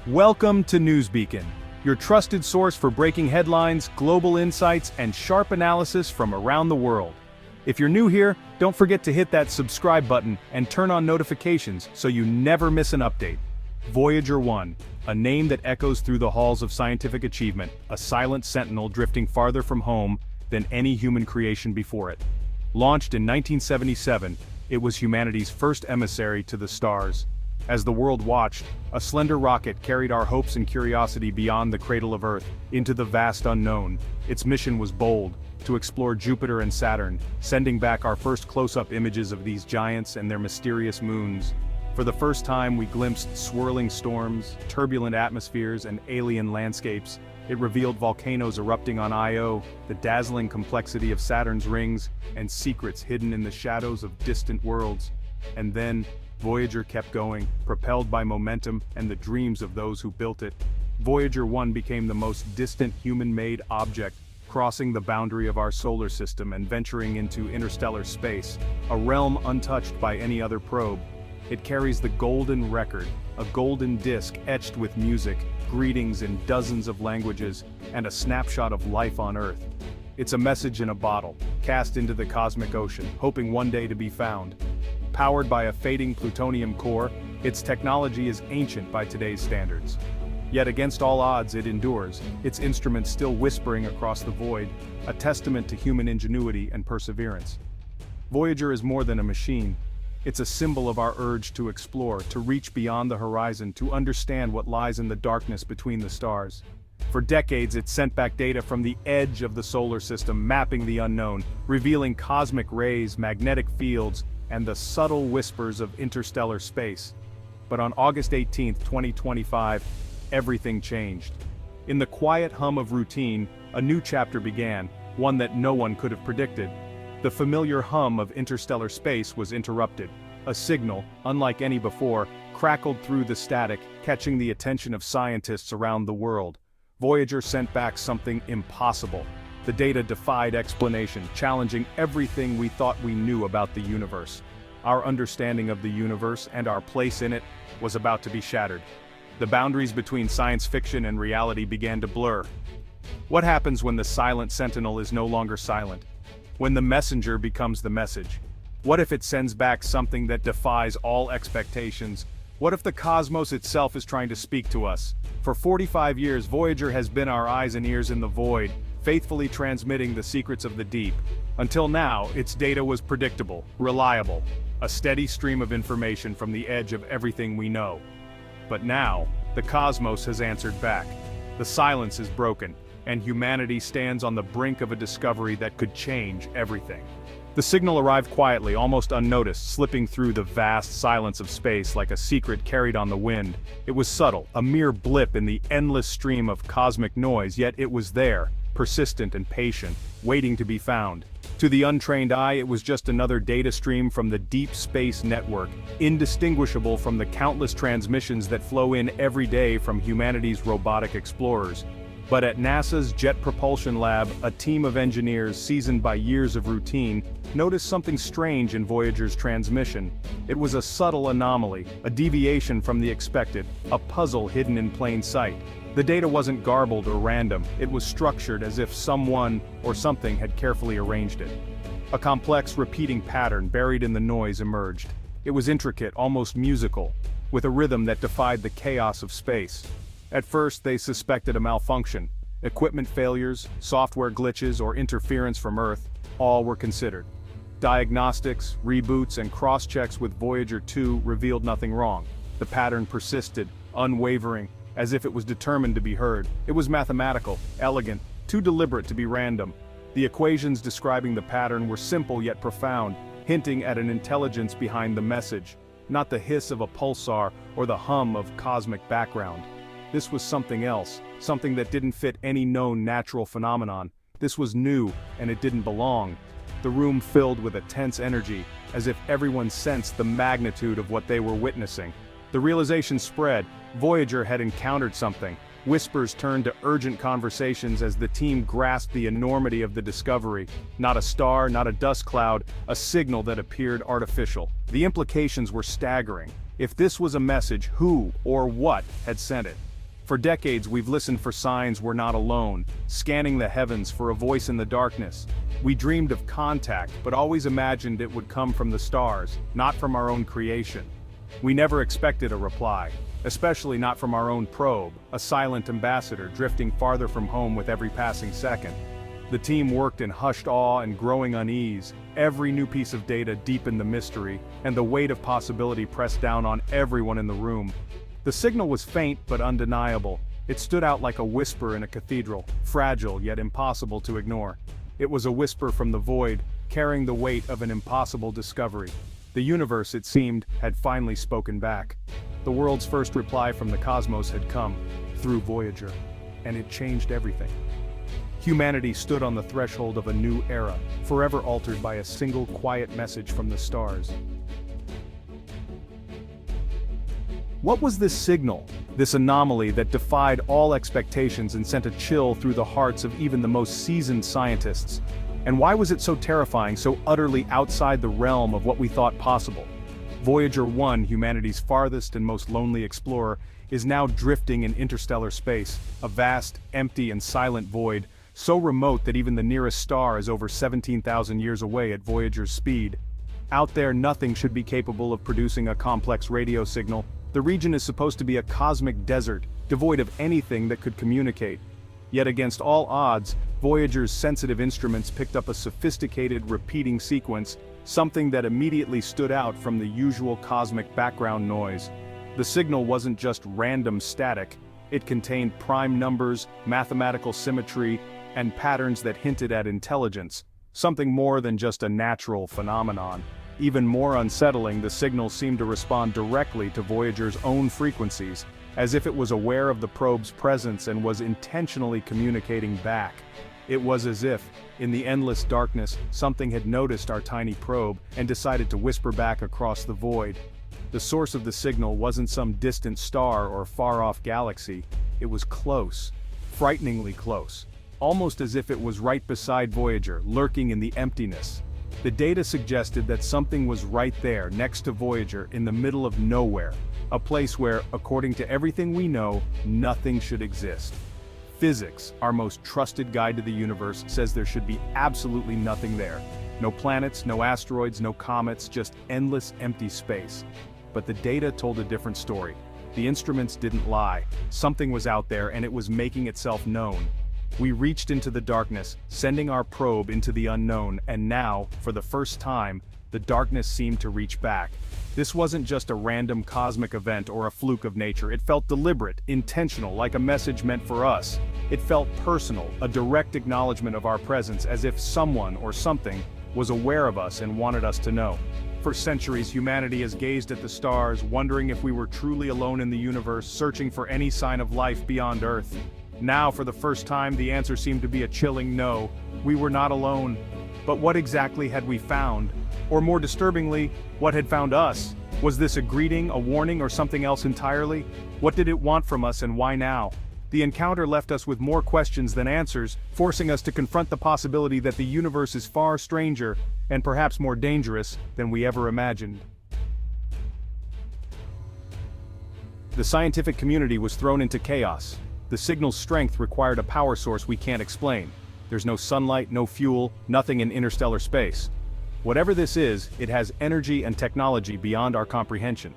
Welcome to Newsbeacon, your trusted source for breaking headlines, global insights, and sharp analysis from around the world. If you're new here, don't forget to hit that subscribe button and turn on notifications so you never miss an update. Voyager 1, a name that echoes through the halls of scientific achievement, a silent sentinel drifting farther from home than any human creation before it. Launched in 1977, it was humanity's first emissary to the stars. As the world watched, a slender rocket carried our hopes and curiosity beyond the cradle of Earth, into the vast unknown. Its mission was bold, to explore Jupiter and Saturn, sending back our first close-up images of these giants and their mysterious moons. For the first time we glimpsed swirling storms, turbulent atmospheres, and alien landscapes. It revealed volcanoes erupting on Io, the dazzling complexity of Saturn's rings, and secrets hidden in the shadows of distant worlds. And then, Voyager kept going, propelled by momentum and the dreams of those who built it. Voyager 1 became the most distant human-made object, crossing the boundary of our solar system and venturing into interstellar space, a realm untouched by any other probe. It carries the golden record, a golden disc etched with music, greetings in dozens of languages, and a snapshot of life on Earth. It's a message in a bottle, cast into the cosmic ocean, hoping one day to be found. Powered by a fading plutonium core, its technology is ancient by today's standards. Yet against all odds it endures, its instruments still whispering across the void, a testament to human ingenuity and perseverance. Voyager is more than a machine. It's a symbol of our urge to explore, to reach beyond the horizon, to understand what lies in the darkness between the stars. For decades it sent back data from the edge of the solar system, mapping the unknown, revealing cosmic rays, magnetic fields, and the subtle whispers of interstellar space. But on August 18, 2025, everything changed. In the quiet hum of routine, a new chapter began, one that no one could have predicted. The familiar hum of interstellar space was interrupted. A signal, unlike any before, crackled through the static, catching the attention of scientists around the world. Voyager sent back something impossible. The data defied explanation, challenging everything we thought we knew about the universe. Our understanding of the universe and our place in it was about to be shattered. The boundaries between science fiction and reality began to blur. What happens when the silent sentinel is no longer silent? When the messenger becomes the message? What if it sends back something that defies all expectations? What if the cosmos itself is trying to speak to us? For 45 years, Voyager has been our eyes and ears in the void, faithfully transmitting the secrets of the deep. Until now, its data was predictable, reliable, a steady stream of information from the edge of everything we know. But now, the cosmos has answered back. The silence is broken, and humanity stands on the brink of a discovery that could change everything. The signal arrived quietly, almost unnoticed, slipping through the vast silence of space like a secret carried on the wind. It was subtle, a mere blip in the endless stream of cosmic noise, yet it was there, persistent and patient, waiting to be found. To the untrained eye, it was just another data stream from the deep space network, indistinguishable from the countless transmissions that flow in every day from humanity's robotic explorers. But at NASA's Jet Propulsion Lab, a team of engineers seasoned by years of routine noticed something strange in Voyager's transmission. It was a subtle anomaly, a deviation from the expected, a puzzle hidden in plain sight. The data wasn't garbled or random, it was structured as if someone or something had carefully arranged it. A complex, repeating pattern buried in the noise emerged. It was intricate, almost musical, with a rhythm that defied the chaos of space. At first they suspected a malfunction. Equipment failures, software glitches, or interference from Earth, all were considered. Diagnostics, reboots, and cross-checks with Voyager 2 revealed nothing wrong. The pattern persisted, unwavering, as if it was determined to be heard. It was mathematical, elegant, too deliberate to be random. The equations describing the pattern were simple yet profound, hinting at an intelligence behind the message, not the hiss of a pulsar or the hum of cosmic background. This was something else, something that didn't fit any known natural phenomenon. This was new, and it didn't belong. The room filled with a tense energy, as if everyone sensed the magnitude of what they were witnessing. The realization spread. Voyager had encountered something. Whispers turned to urgent conversations as the team grasped the enormity of the discovery. Not a star, not a dust cloud, a signal that appeared artificial. The implications were staggering. If this was a message, who or what had sent it? For decades we've listened for signs we're not alone, scanning the heavens for a voice in the darkness. We dreamed of contact, but always imagined it would come from the stars, not from our own creation. We never expected a reply, especially not from our own probe, a silent ambassador drifting farther from home with every passing second. The team worked in hushed awe and growing unease. Every new piece of data deepened the mystery, and the weight of possibility pressed down on everyone in the room. The signal was faint but undeniable. It stood out like a whisper in a cathedral, fragile yet impossible to ignore. It was a whisper from the void, carrying the weight of an impossible discovery. The universe, it seemed, had finally spoken back. The world's first reply from the cosmos had come, through Voyager, and it changed everything. Humanity stood on the threshold of a new era, forever altered by a single quiet message from the stars. What was this signal, this anomaly that defied all expectations and sent a chill through the hearts of even the most seasoned scientists? And why was it so terrifying, so utterly outside the realm of what we thought possible? Voyager 1, humanity's farthest and most lonely explorer, is now drifting in interstellar space, a vast, empty and silent void, so remote that even the nearest star is over 17,000 years away at Voyager's speed. Out there, nothing should be capable of producing a complex radio signal. The region is supposed to be a cosmic desert, devoid of anything that could communicate. Yet against all odds, Voyager's sensitive instruments picked up a sophisticated repeating sequence, something that immediately stood out from the usual cosmic background noise. The signal wasn't just random static, it contained prime numbers, mathematical symmetry, and patterns that hinted at intelligence, something more than just a natural phenomenon. Even more unsettling, the signal seemed to respond directly to Voyager's own frequencies, as if it was aware of the probe's presence and was intentionally communicating back. It was as if, in the endless darkness, something had noticed our tiny probe and decided to whisper back across the void. The source of the signal wasn't some distant star or far-off galaxy. It was close, frighteningly close, almost as if it was right beside Voyager, lurking in the emptiness. The data suggested that something was right there, next to Voyager, in the middle of nowhere, a place where, according to everything we know, nothing should exist. Physics, our most trusted guide to the universe, says there should be absolutely nothing there. No planets, no asteroids, no comets, just endless empty space. But the data told a different story. The instruments didn't lie. Something was out there and it was making itself known. We reached into the darkness, sending our probe into the unknown, and now, for the first time, the darkness seemed to reach back. This wasn't just a random cosmic event or a fluke of nature. It felt deliberate, intentional, like a message meant for us. It felt personal, a direct acknowledgement of our presence, as if someone or something was aware of us and wanted us to know. For centuries, humanity has gazed at the stars, wondering if we were truly alone in the universe, searching for any sign of life beyond Earth. Now, for the first time, the answer seemed to be a chilling no. We were not alone. But what exactly had we found? Or more disturbingly, what had found us? Was this a greeting, a warning, or something else entirely? What did it want from us and why now? The encounter left us with more questions than answers, forcing us to confront the possibility that the universe is far stranger, and perhaps more dangerous, than we ever imagined. The scientific community was thrown into chaos. The signal's strength required a power source we can't explain. There's no sunlight, no fuel, nothing in interstellar space. Whatever this is, it has energy and technology beyond our comprehension.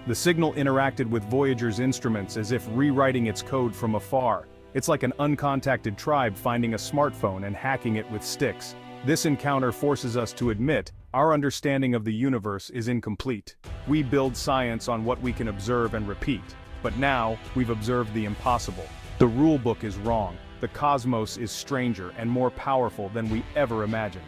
The signal interacted with Voyager's instruments as if rewriting its code from afar. It's like an uncontacted tribe finding a smartphone and hacking it with sticks. This encounter forces us to admit, our understanding of the universe is incomplete. We build science on what we can observe and repeat. But now, we've observed the impossible. The rule book is wrong. The cosmos is stranger and more powerful than we ever imagined.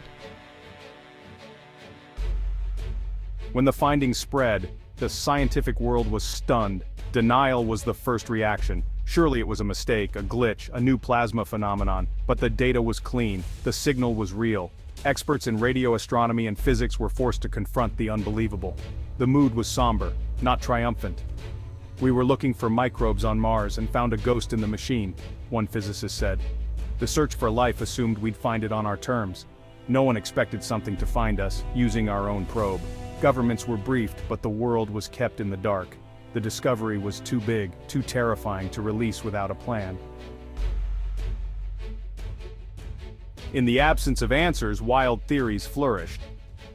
When the findings spread, the scientific world was stunned. Denial was the first reaction. Surely it was a mistake, a glitch, a new plasma phenomenon. But the data was clean. The signal was real. Experts in radio astronomy and physics were forced to confront the unbelievable. The mood was somber, not triumphant. We were looking for microbes on Mars and found a ghost in the machine, one physicist said. The search for life assumed we'd find it on our terms. No one expected something to find us, using our own probe. Governments were briefed, but the world was kept in the dark. The discovery was too big, too terrifying to release without a plan. In the absence of answers, wild theories flourished.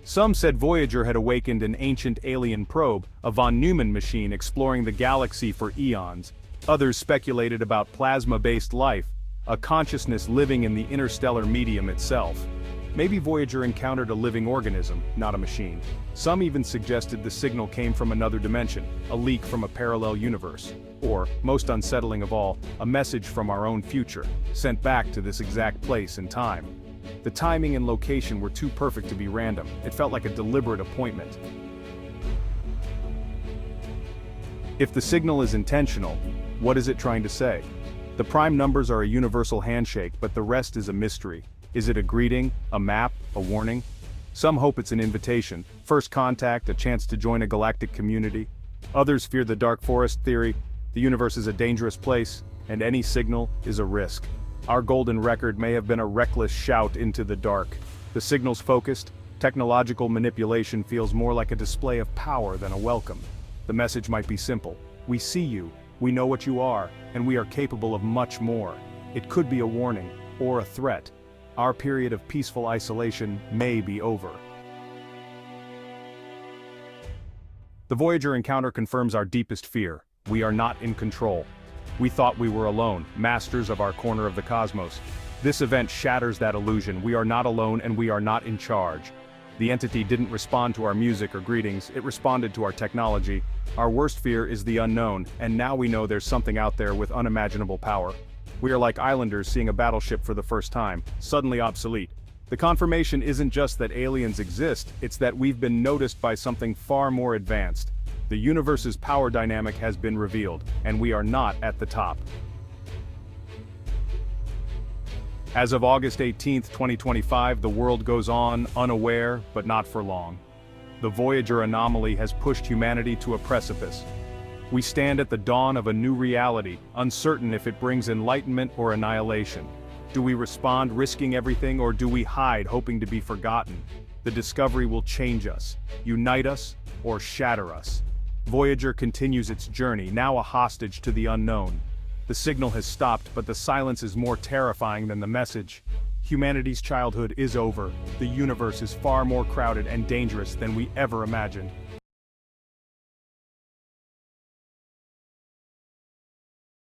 Some said Voyager had awakened an ancient alien probe, a von Neumann machine exploring the galaxy for eons. Others speculated about plasma-based life, a consciousness living in the interstellar medium itself. Maybe Voyager encountered a living organism, not a machine. Some even suggested the signal came from another dimension, a leak from a parallel universe. Or, most unsettling of all, a message from our own future, sent back to this exact place and time. The timing and location were too perfect to be random. It felt like a deliberate appointment. If the signal is intentional, what is it trying to say? The prime numbers are a universal handshake, but the rest is a mystery. Is it a greeting, a map, a warning? Some hope it's an invitation, first contact, a chance to join a galactic community. Others fear the dark forest theory, the universe is a dangerous place, and any signal is a risk. Our golden record may have been a reckless shout into the dark. The signal's focused, technological manipulation feels more like a display of power than a welcome. The message might be simple. We see you, we know what you are, and we are capable of much more. It could be a warning, or a threat. Our period of peaceful isolation may be over. The Voyager encounter confirms our deepest fear. We are not in control. We thought we were alone, masters of our corner of the cosmos. This event shatters that illusion. We are not alone and we are not in charge. The entity didn't respond to our music or greetings, it responded to our technology. Our worst fear is the unknown, and now we know there's something out there with unimaginable power. We are like islanders seeing a battleship for the first time, suddenly obsolete. The confirmation isn't just that aliens exist, it's that we've been noticed by something far more advanced. The universe's power dynamic has been revealed, and we are not at the top. As of August 18, 2025, the world goes on, unaware, but not for long. The Voyager anomaly has pushed humanity to a precipice. We stand at the dawn of a new reality, uncertain if it brings enlightenment or annihilation. Do we respond, risking everything, or do we hide, hoping to be forgotten? The discovery will change us, unite us, or shatter us. Voyager continues its journey, now a hostage to the unknown. The signal has stopped, but the silence is more terrifying than the message. Humanity's childhood is over. The universe is far more crowded and dangerous than we ever imagined.